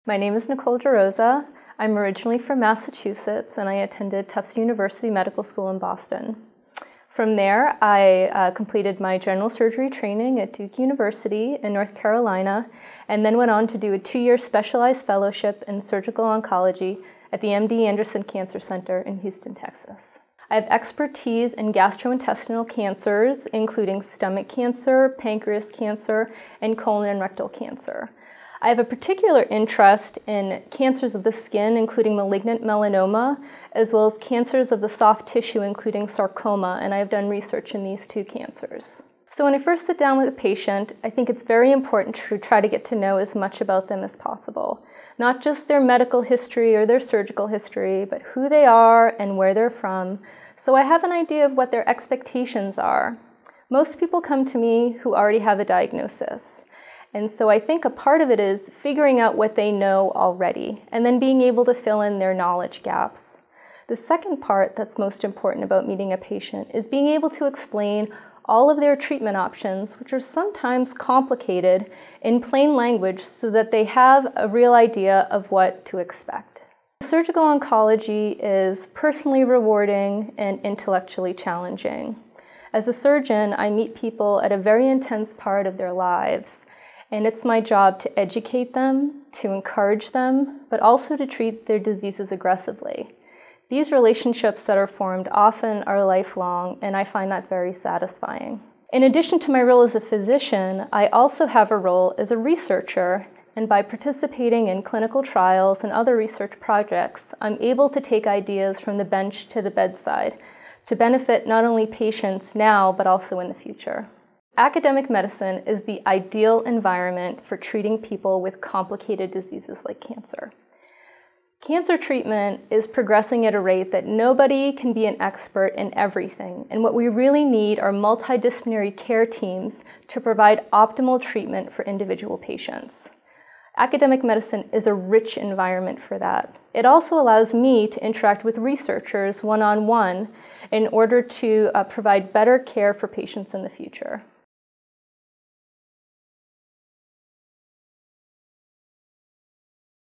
My name is Nicole de Rosa. I'm originally from Massachusetts, and I attended Tufts University Medical School in Boston. From there, I completed my general surgery training at Duke University in North Carolina, and then went on to do a 2-year specialized fellowship in surgical oncology at the MD Anderson Cancer Center in Houston, Texas. I have expertise in gastrointestinal cancers, including stomach cancer, pancreas cancer, and colon and rectal cancer. I have a particular interest in cancers of the skin, including malignant melanoma, as well as cancers of the soft tissue, including sarcoma, and I have done research in these 2 cancers. So when I first sit down with a patient, I think it's very important to try to get to know as much about them as possible. Not just their medical history or their surgical history, but who they are and where they're from, so I have an idea of what their expectations are. Most people come to me who already have a diagnosis. And so I think a part of it is figuring out what they know already, and then being able to fill in their knowledge gaps. The second part that's most important about meeting a patient is being able to explain all of their treatment options, which are sometimes complicated, in plain language so that they have a real idea of what to expect. Surgical oncology is personally rewarding and intellectually challenging. As a surgeon, I meet people at a very intense part of their lives. And it's my job to educate them, to encourage them, but also to treat their diseases aggressively. These relationships that are formed often are lifelong, and I find that very satisfying. In addition to my role as a physician, I also have a role as a researcher, and by participating in clinical trials and other research projects, I'm able to take ideas from the bench to the bedside to benefit not only patients now, but also in the future. Academic medicine is the ideal environment for treating people with complicated diseases like cancer. Cancer treatment is progressing at a rate that nobody can be an expert in everything, and what we really need are multidisciplinary care teams to provide optimal treatment for individual patients. Academic medicine is a rich environment for that. It also allows me to interact with researchers one-on-one in order to provide better care for patients in the future.